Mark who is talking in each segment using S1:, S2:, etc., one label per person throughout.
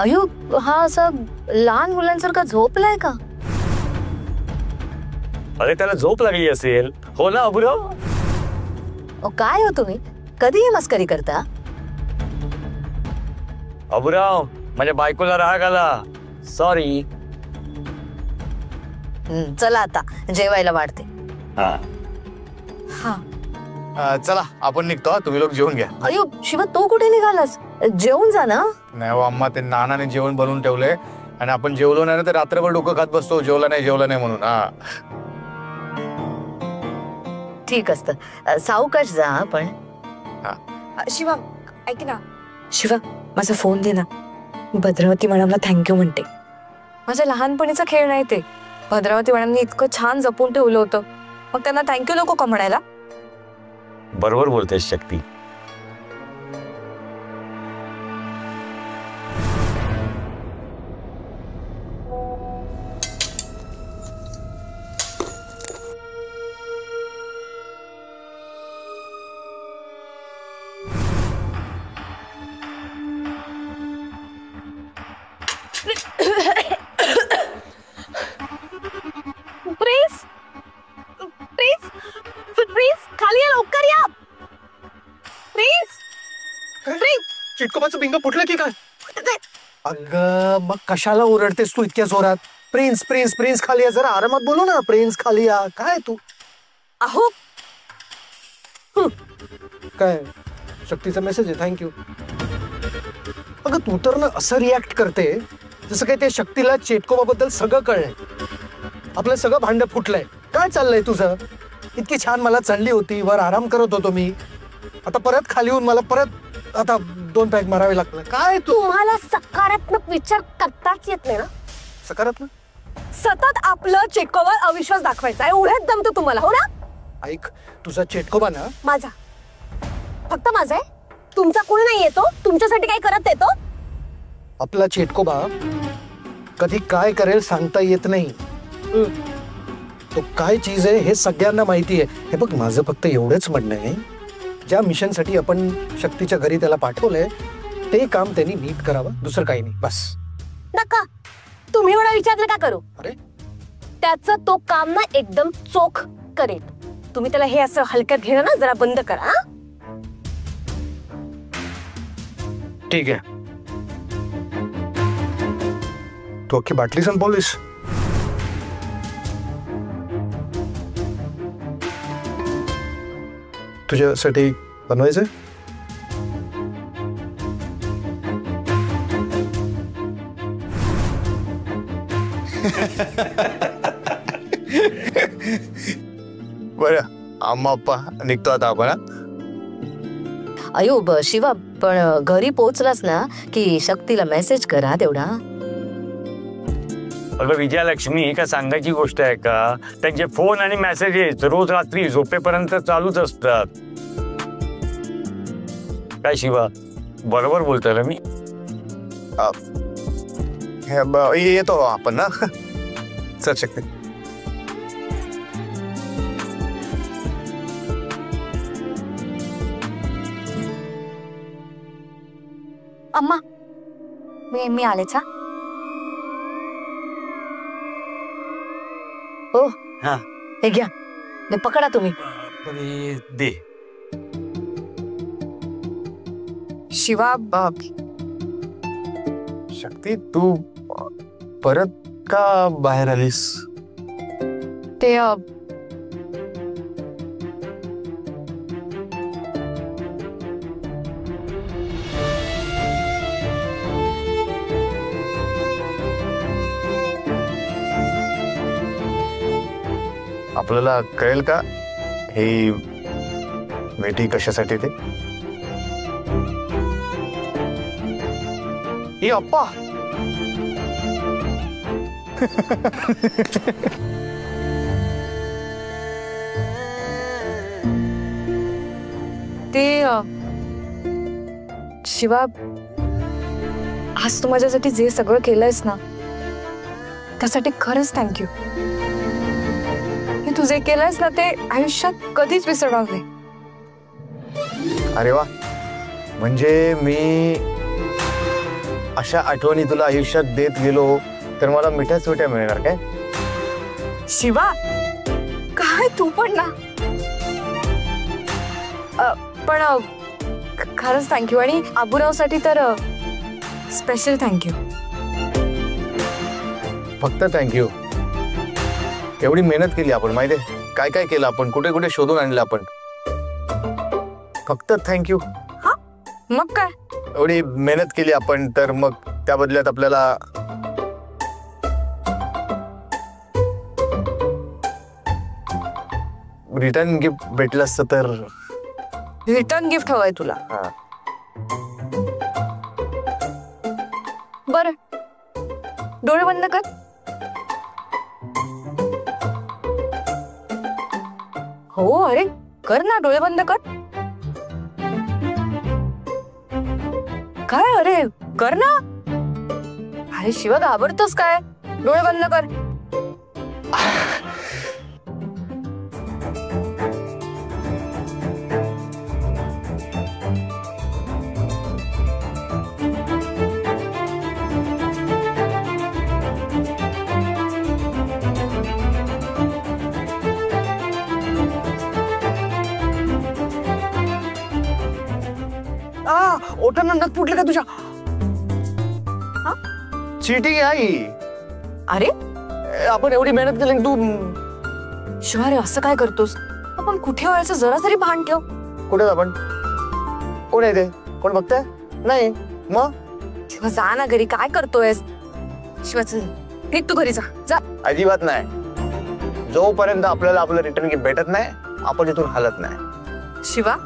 S1: अयो, हा असा लहान मुलांसारखा झोपलाय का?
S2: अरे त्याला झोप लागली असेल. हो ना अबुराव?
S1: काय हो तुम्ही कधीही मस्करी करता?
S2: अबुराव, माझ्या बायकोला राग आला. सॉरी.
S1: चला आता जेवायला वाढते.
S2: हा
S1: हा
S3: चला आपण निघतो. तुम्ही लोक जेवून घ्या.
S1: अयो शिवा, तो कुठे निघालास? जेवून जा ना.
S3: नाही हो अम्मा, ते नानाने जेवण बनवून ठेवले आणि आपण जेवलो नाही ना तर रात्रभर डोकं खात बसतो जेवला नाही म्हणून. हा
S1: ठीक असतं. सावकाश जा. पण
S4: शिवा ऐक ना.
S1: शिवा,
S4: माझा फोन दे ना. भद्रावती मॅडमला थँक्यू म्हणते. माझ्या लहानपणीचा खेळ नाही ते. भद्रावती मॅडमनी इतकं छान जपून ठेवलं होतं, मग त्यांना थँक्यू नको का म्हणायला?
S2: बरोबर बोलतेस शक्ती.
S3: चिटकोबाचं बिंग फुटलं की काय? अगं मग कशाला ओरडतेस तू इतक्या जोरात? प्रिन्स प्रिन्स प्रिन्स खाली या. जरा आरामात बोलू ना. प्रिन्स खाली या. काय तू?
S4: अहो
S3: काय शक्तीचा मेसेज आहे. थँक्यू. अगं तू तर ना असं रिॲक्ट करते जसं काय त्या शक्तीला चेटकोबाबद्दल सगळं कळलंय. आपलं सगळं भांड फुटलंय. काय चाललंय तुझं? इतकी छान मला चढली होती, वर आराम करत होतो मी. आता परत खाली येऊन मला परत आता 2 पॅक मारावे लागले. काय तू?
S4: तुम्हाला सकारात्मक विचार करताच येत नाही ना?
S3: सकारात्मक?
S4: सतत आपलं चेटकोबावर अविश्वास दाखवायचा एवढ्यात दमतो तुम्हाला, हो ना?
S3: ऐक, तुझा चेटकोबा ना
S4: माझा, फक्त माझा आहे. तुमचा कोणी नाही येतो. तुमच्यासाठी काय करत येतो?
S3: आपला चेटकोबा कधी काय करेल सांगता येत नाही. तो काय चीज आहे हे सगळ्यांना माहिती आहे. हे बघ, माझं फक्त एवढंच म्हणणं आहे, ज्या मिशनसाठी आपण शक्तीच्या घरी त्याला पाठवलंय ते काम त्यांनी नीट करावं. दुसरं काही नाही. बस.
S4: नका तुम्ही मला विचारलं का करू?
S3: अरे
S4: त्याचं तो काम ना एकदम चोख करेल. तुम्ही त्याला हे असं हलक्यात घेणं ना जरा बंद करा.
S3: ठीक आहे. तू अख्खी बाटली संपवलीस? तुझ्यासाठी बनवायचंय? बरं, अम्मा अप्पा निघतो आता आपण.
S1: अयो शिवा, पण घरी पोहोचलास ना की शक्तीला मेसेज करा तेवढा.
S2: अगं विजयालक्ष्मी, का सांगायची गोष्ट आहे का? त्यांचे फोन आणि मेसेजेस रोज रात्री झोपेपर्यंत चालूच असतात. काय शिवा, बरोबर बोलतोय ना मी?
S3: येतो आपण ना. चल शक्ती.
S4: अम्मा मी आलेच. हा
S1: हो,
S2: हा
S1: हे घ्या. हे पकडा तुम्ही.
S2: दे.
S4: शिवा,
S3: शक्ती, तू परत का बाहेर आलीस?
S4: ते
S3: आपल्याला कळेल का हे वेटी कशासाठी? ते ही अप्पा.
S4: ते शिवा, आज तू माझ्यासाठी जे सगळं केलंयस ना त्यासाठी खरंच थँक्यू. तू जे केलंयस ना ते आयुष्यात कधीच विसरणार नाही.
S5: अरे वा, म्हणजे मी अशा आठवणी तुला आयुष्यात देत गेलो तर मला मिठ्या चोट्या मिळणार काय?
S4: शिवा काय तू पण ना. पण खरंच थँक्यू. आणि अबुराव साठी तर स्पेशल थँक्यू.
S5: फक्त थँक्यू. एवढी मेहनत केली आपण, माहितीये काय काय केलं आपण, कुठे कुठे शोधून आणलं आपण. फक्त थँक्यू.
S4: मग काय,
S5: एवढी मेहनत केली आपण तर मग त्या बदल्यात आपल्याला रिटर्न गिफ्ट भेटलं असतं तर.
S4: रिटर्न गिफ्ट हवंय तुला? बर, डोळे बंद कर. हो, अरे कर ना, डोळे बंद कर. काय अरे कर ना. अरे शिवा घाबरतोस काय? डोळे बंद कर.
S3: ओठांना नख फुटले का तुझ्या?
S5: चीटिंग आहे.
S4: अरे
S3: आपण एवढी मेहनत केली, तू
S4: शिवा रे असं काय करतोस? आपण कुठे व्हायचं जरा तरी भान ठेव.
S5: कुठे आपण? कोण आहे ते? कोण बघताय? नाही मग
S4: शिवा जा ना घरी. काय करतोयस? शिवा चल निघ तू घरी जा.
S5: अजिबात नाही. जोपर्यंत आपल्याला आपलं रिटर्न गिफ्ट भेटत नाही आपण इथून हलत नाही.
S4: शिवा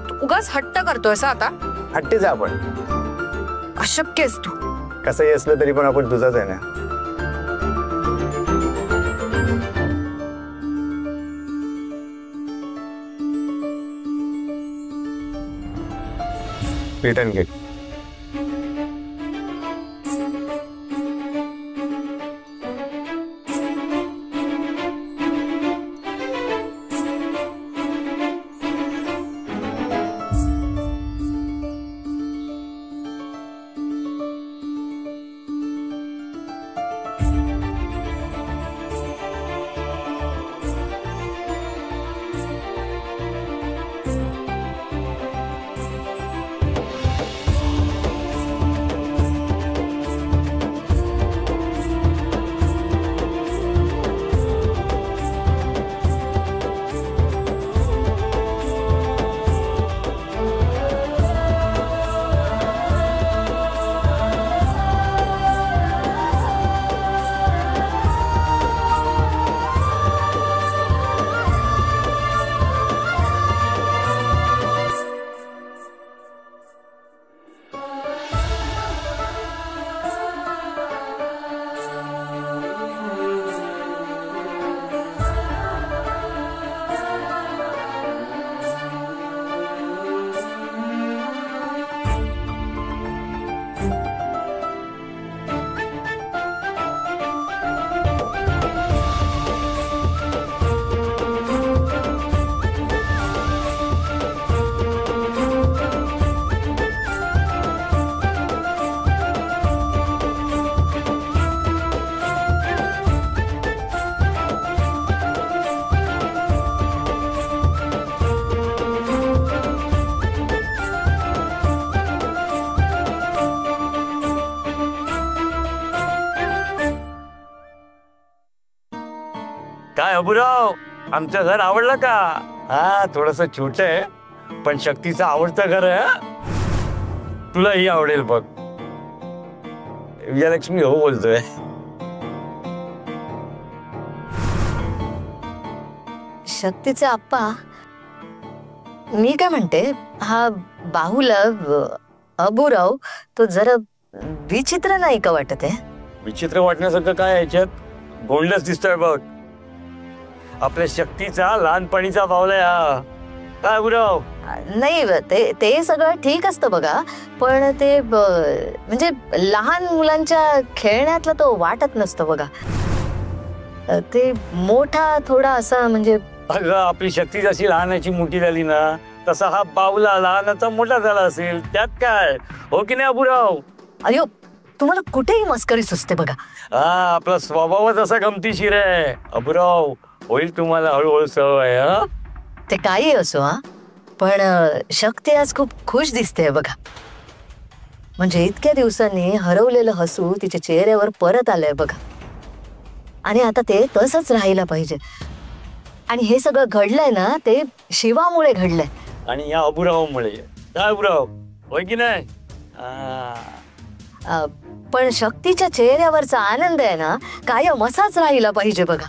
S4: तू उगाच हट्ट करतोयस आता.
S5: हट्टीच आहे आपण.
S4: अशक्य आहेस तू.
S5: कसंही असलं तरी पण आपण तुझाच आहे ना. Return gift.
S2: काय अबुराव, आमचं घर आवडलं का? हा, थोडस छोट आहे पण शक्तीचं आवडतं घर आहे. तुलाही आवडेल बघ. विजयलक्ष्मी हो बोलतोय.
S1: शक्तीचे आप्पा, मी काय म्हणते, हा बाहुला अबुराव तो जरा विचित्र नाही का वाटत आहे?
S2: विचित्र वाटण्यासारखं काय याच्यात? गोंडच दिसतोय बघ. आपल्या शक्तीचा लहानपणीचा बावला. काय अबुराव?
S1: नाही ते सगळं ठीक असतं बघा, पण ते म्हणजे लहान मुलांच्या खेळण्यातलं तो वाटत नसतं बघा. ते मोठा थोडा असा म्हणजे.
S2: अगं आपली शक्ती जशी लहानाची मोठी झाली ना तसा हा बावला लहानाचा मोठा झाला असेल, त्यात काय, हो की नाही अबुराव?
S1: अयो तुम्हाला कुठेही मस्करी सुचते बघा.
S2: हा आपला स्वभावच असा गमतीशीर आहे अबुराव. होईल तुम्हाला हळूहळू सवय. हा
S1: ते काही असो हा, पण शक्ती आज खूप खुश दिसते बघा. म्हणजे इतक्या दिवसांनी हरवलेलं हसू तिच्या चेहऱ्यावर परत आलंय बघा. आणि आता ते तसंच राहायला पाहिजे. आणि हे सगळं घडलंय ना ते शिवामुळे घडलंय.
S2: आणि या अबुरावमुळे. काय अबुराव, होय की नाही?
S1: पण शक्तीच्या चेहऱ्यावरचा आनंद आहे ना कायम असाच राहिला पाहिजे बघा.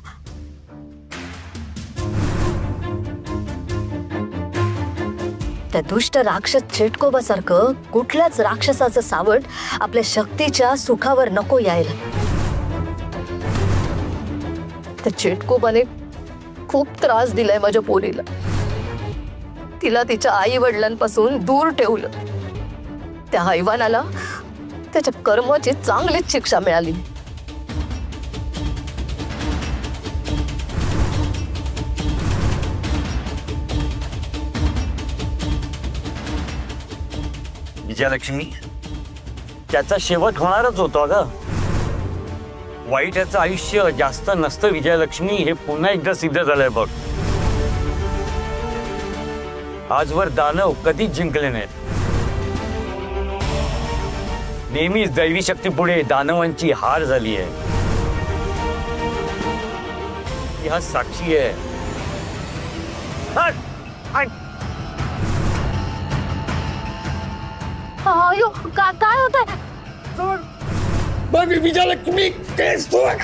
S1: त्या दुष्ट राक्षस चेटकोबासारखं कुठल्याच राक्षसाचं सावट आपल्या शक्तीच्या सुखावर नको यायला. त्या चेटकोबाने खूप त्रास दिलाय माझ्या पोरीला. तिला तिच्या आई वडिलांपासून दूर ठेवलं. त्या हैवानाला त्याच्या कर्माची चांगलीच शिक्षा मिळाली.
S2: विजयलक्ष्मी, त्याचा शेवट होणारच होता ग. वाईटाचं आयुष्य जास्त नसतं विजयलक्ष्मी, हे पुन्हा एकदा सिद्ध झालंय बघ. आजवर दानव कधीच जिंकले नाहीत. नेहमीच दैवी शक्तीपुढे दानवांची हार झाली आहे. हा साक्षी आहे.
S1: अयो काय होतंय?
S2: विजयलक्ष्मी केस सोड.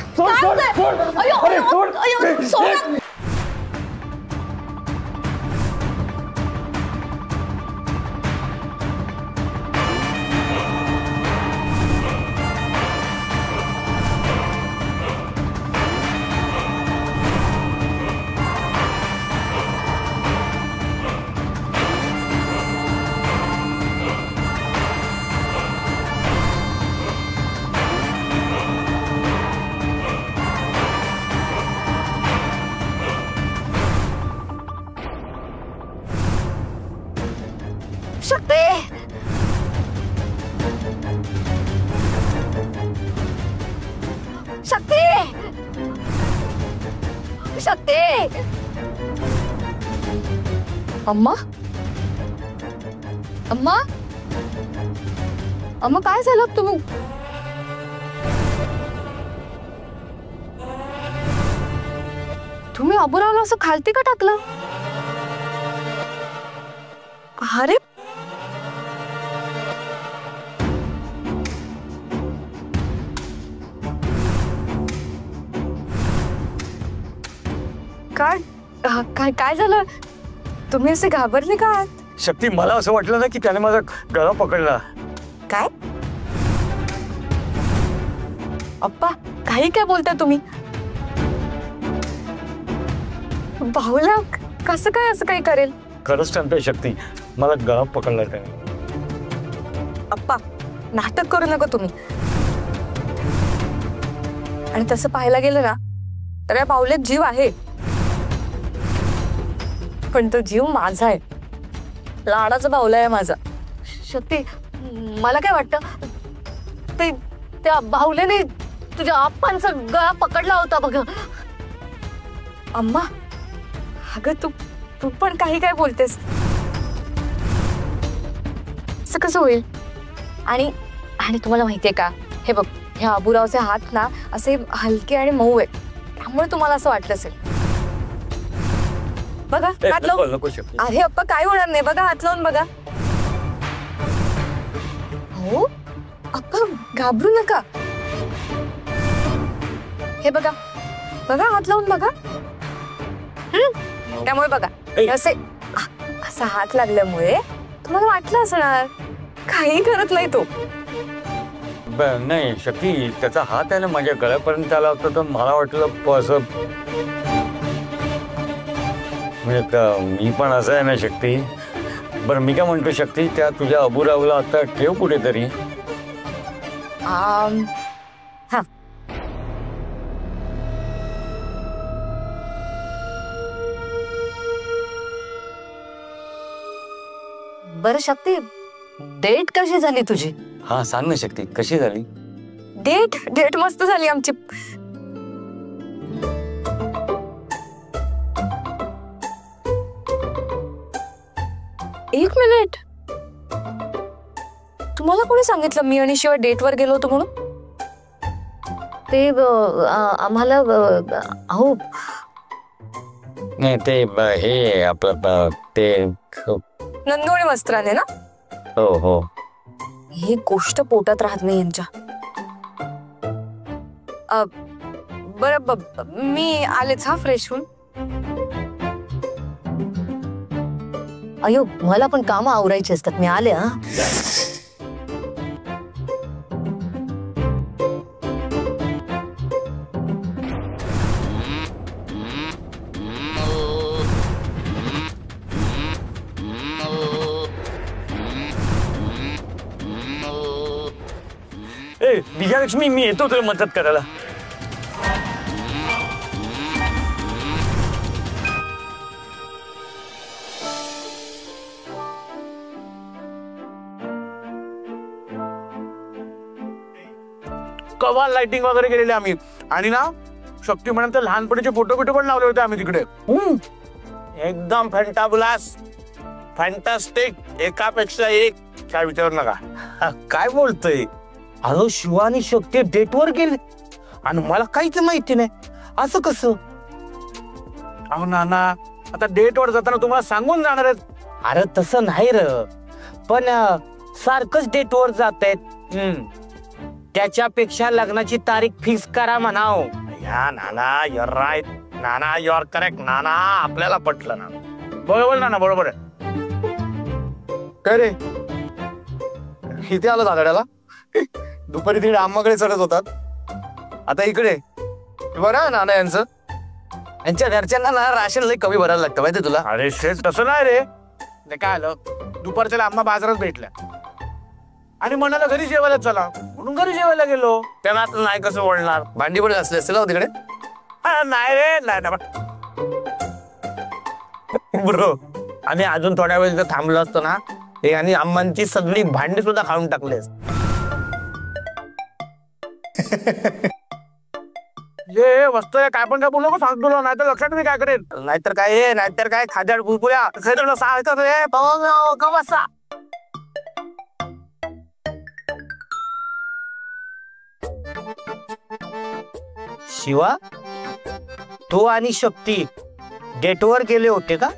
S1: शक्ती अम्मा अम्मा अम्मा काय झालं तुम्ही? तुम्ही अबुरावला असं खालती का टाकलं? अरे काय काय झालं? तुम्ही असे घाबरले का?
S2: शक्ती, मला असं वाटलं ना की त्याने माझा गळा पकडला.
S1: काय अप्पा, काही काय बोलता तुम्ही? बाहुला कसं काय असं काही करेल?
S2: खरंच सांगतोय शक्ती, मला गळा पकडला त्याने.
S4: अप्पा, नाटक करू नका तुम्ही. आणि तसं पाहायला गेलं ना तर या बाहुल्यात जीव आहे, पण तो जीव माझा आहे. लाडाचा बाहुला आहे माझा.
S1: शक्ती, मला काय वाटतं ते त्या बाहुल्याने तुझ्या आप्पांचा गळा पकडला होता बघ.
S4: अम्मा, अगं तू पण काही काय बोलतेस? असं कसं होईल? आणि तुम्हाला माहितीये का, हे बघ, ह्या अबुरावचे हात ना असे हलके आणि मऊ आहेत, त्यामुळे तुम्हाला असं वाटलं असेल. बघा हात लावून. अरे अप्पा, काय होणार नाही, बघा हात लावून बघा. हो अप्पा, घाबरू नका. हे बघा बघा, हात लावून बघा. त्यामुळे बघा, असा हात लागल्यामुळे तुम्हाला वाटलं असणार, काही करत नाही तो.
S2: नाही शक्ती, त्याचा हात आहे ना माझ्या गळ्यापर्यंत आला होता, तर मला वाटलं असं म्हणजे मी पण असं आहे ना शक्ती, बरं मी काय म्हणतो शक्ती, त्या तुझ्या अबुरावला आता ठेव कुठेतरी.
S4: हा,
S1: बरं शक्ती, डेट कशी झाली तुझी?
S2: हा सांग ना शक्ती, कशी झाली?
S4: डेट मस्त झाली आमची. एक मिनिट, तुम्हाला कोणी सांगितलं मी आणि शिवा डेटवर गेलो होतो म्हणून?
S1: ते आम्हाला अहो
S2: नाही ते हे आपलं ते
S4: नंदोळी वस्त्राने ना.
S2: हो हो,
S4: ही गोष्ट पोटात राहत नाही यांच्या. बरं मी आलेच हा फ्रेश होऊन.
S1: अयो मला पण कामं आवरायची असतात, मी आले. हा
S2: ए विजयलक्ष्मी, मी येतो तुला मदत करायला.
S6: कमाल लाइटिंग वगैरे केलेली आम्ही. आणि ना शक्ती म्हणून तर लहानपणीचे फोटो पण लावले होते आम्ही तिकडे. एकदम फॅन्टाबुलास, फॅन्टास्टिक, एकापेक्षा एक. काय विचारू नका.
S2: काय बोलतोय?
S6: अहो शिवा आणि शक्ती डेटवर गेले आणि मला काहीच माहिती नाही. असं कसं? अहो नाना, आता डेटवर जाताना तुम्हाला सांगून जाणार आहेत.
S7: अरे तसं नाही र, पण सारखंच डेटवर जात आहेत. त्याच्यापेक्षा लग्नाची तारीख फिक्स करा म्हणाव.
S6: या Nana, you're right Nana, you're correct Nana. आपल्याला पटलं ना. बरोबर नाना, बरोबर आहे.
S5: काय रे, इथे आलो दादाड्याला? दुपारी तिकडे आम्हाकडे चढत होतात, आता इकडे. बरं नाना यांचं, यांच्या घरच्यांना ना राशन लई कमी भरायला लागतं माहिती तुला.
S6: अरे शेठ तसं नाही रे. ते काय आलं, दुपारच्या आम्हा बाजारात भेटल्या आणि म्हणाला घरी जेवायला चला, म्हणून घरी जेवायला गेलो.
S5: त्यांना आता नाही कसं बोलणार, भांडी पण असले असते ना तिकडे.
S6: नाही रे, नाही ना
S7: ब्रो, आम्ही अजून थोड्या वेळ जर थांबलो असतो ना, हे आणि अम्मांची सगळी भांडी सुद्धा खाऊन टाकलेस.
S6: ये वस्त काय पण काय बोलू नको, सांगतो तुला, नाही तर लक्षात मी काय करेन.
S7: नाहीतर काय खाद्याड बुलबुल्या सांगतो रे बसा. शिवा, तू आणि शक्ती डेटवर गेले होते का?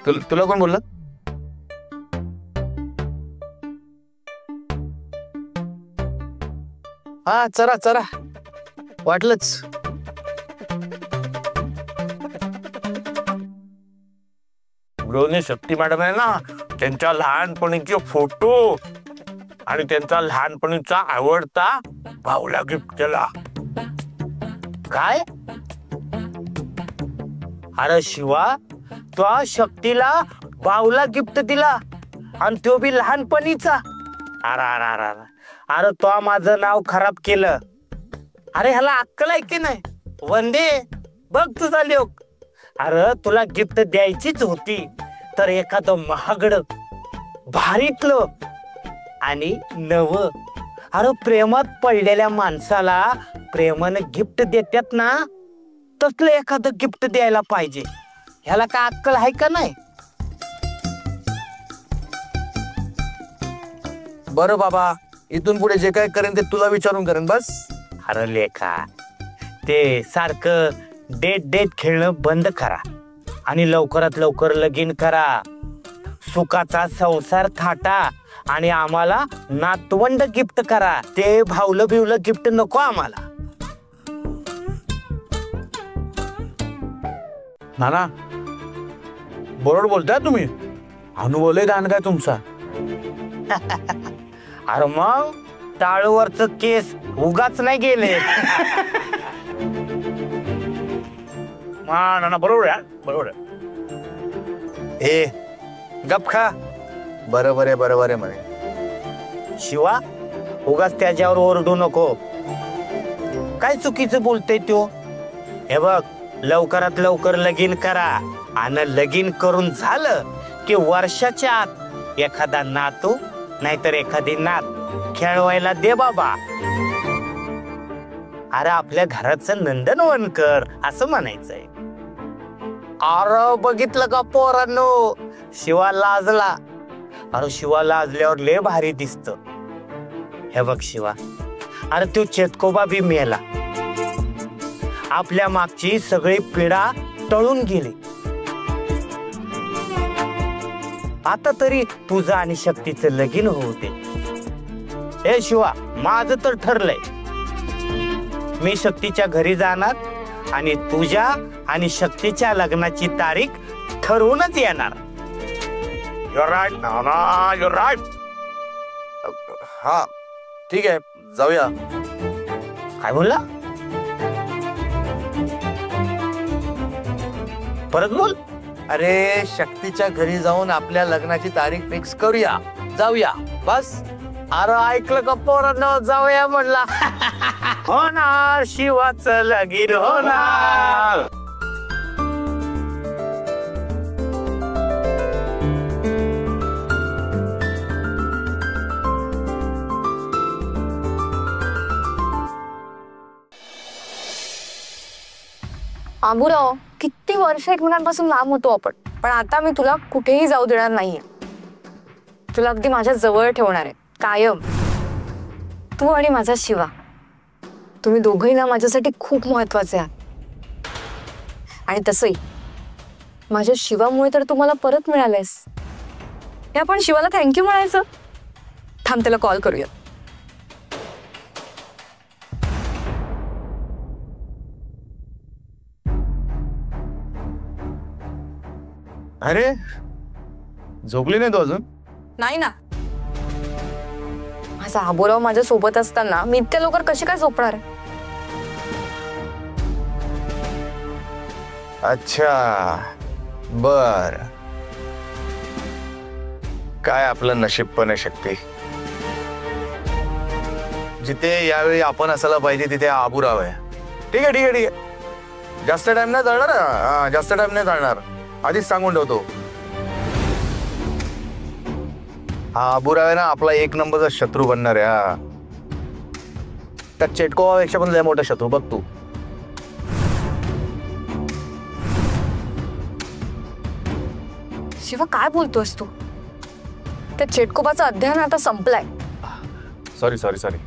S5: तुला कोण बोललं? हा चला चला, वाटलंच.
S6: ब्रोने शक्ती मॅडम आहे ना, त्यांच्या लहानपणीचे फोटो आणि त्यांचा लहानपणीचा आवडता भाऊला गिफ्ट केला.
S7: काय? अरे शिवा, तो शक्तीला बाऊला गिफ्ट दिला आणि तो बी लहानपणीचा. अरे तो माझं नाव खराब केलं. अरे ह्याला अक्कल आहे की नाही? वंदे बघ तुझा लोक. अरे तुला गिफ्ट द्यायचीच होती तर एखादं महागड भारीतलं आणि नव. अरे प्रेमात पडलेल्या माणसाला प्रेमानं गिफ्ट देतात ना, तसलं एखादं गिफ्ट द्यायला पाहिजे. ह्याला काय अक्कल आहे का नाही?
S5: बरं बाबा, इथून पुढे जे काय करेन ते तुला विचारून करेन बस.
S7: अरे लेखा, ते सारखं डेट खेळणं बंद करा आणि लवकरात लवकर लगीन करा. सुखाचा संसार थाटा आणि आम्हाला नातवंड गिफ्ट करा. ते भावलं बिवलं गिफ्ट नको आम्हाला.
S6: नाना बरोबर बोलताय तुम्ही. अनुभव लय दान काय तुमचा.
S7: अरे मग टाळूवरच केस उगाच नाही गेले.
S6: ना ना बरोबर आहे बरोबर आहे.
S5: ए गप खा. बरोबर आहे म्हणे.
S7: शिवा उगाच त्याच्यावर ओरडू नको. काय चुकीचं बोलतोय तो. हे बघ लवकरात लवकर लगीन करा आणि लगीन करून झालं की वर्षाच्या आत एखादा नातू नाहीतर एखादी नात खेळवायला दे बाबा. अरे आपल्या घराचं नंदनवन कर असं म्हणायचंय. अरे बघितलं का पोरांनो शिवा लाजला. अरे शिवा लाजल्यावर लय भारी दिसत. हे बघ शिवा अरे तो चेतकोबा बी मेला. आपल्या मागची सगळी पिढा टळून गेली. आता तरी तुझं आणि शक्तीचं लगीन होऊ दे. हे शिवा माझं तर ठरलंय. मी शक्तीच्या घरी जाणार आणि तुझ्या आणि शक्तीच्या लग्नाची तारीख ठरवूनच येणार.
S6: You're right, Nana, you're right.
S5: हा ठीक आहे जाऊया.
S7: काय बोलला परत बोल.
S5: अरे शक्तीच्या घरी जाऊन आपल्या लग्नाची तारीख फिक्स करूया. जाऊया बस.
S7: अरे ऐकलं का पोरांनो जाऊया म्हणला. होणार शिवाचं लगीन होणार.
S4: आबूराव किती वर्ष एकमेकांपासून लांब होतो आपण, पण आता मी तुला कुठेही जाऊ देणार नाहीये. तुला अगदी माझ्या जवळ ठेवणार आहे कायम. तू आणि माझा शिवा, तुम्ही दोघंही ना माझ्यासाठी खूप महत्वाचे आहात. आणि तसंही माझ्या शिवामुळे तर तू मला परत मिळालेस. हे आपण शिवाला थँक्यू म्हणायचं. थांब त्याला कॉल करूया.
S5: अरे झोपली नाही तू अजून?
S4: नाही ना, माझा आबूराव माझ्या सोबत असताना मी इतक्या लवकर कशी काय झोपणार.
S5: अच्छा बर. काय आपलं नशीब पण आहे शक्ती. जिथे यावेळी आपण असायला पाहिजे तिथे आबूराव आहे. ठीक आहे ठीक आहे ठीक आहे. जास्त टाइम नाही चालणार. हा जास्त टाइम नाही चालणार. आधीच सांगून ठेवतो. हा आबूराव आहे ना आपला एक नंबरचा शत्रू बनणार आहे. हा त्या चेटकोवापेक्षा पण लय मोठा शत्रू बघ तू.
S4: शिवा काय बोलतोस तू? त्या चेटकोबाचं अध्ययन आता संपलाय.
S5: Sorry sorry sorry.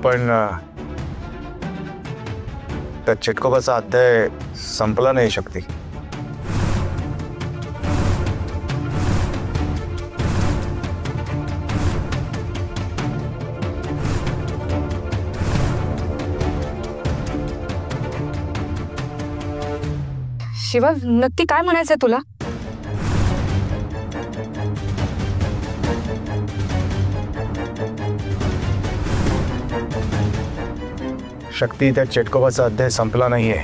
S5: पण त्या चेटकोबाचा अध्याय संपला नाही शक्ती.
S4: शिवा नक्की काय म्हणायचंय तुला?
S5: शक्ती त्या चेटकोबाचा अध्याय संपला नाहीये.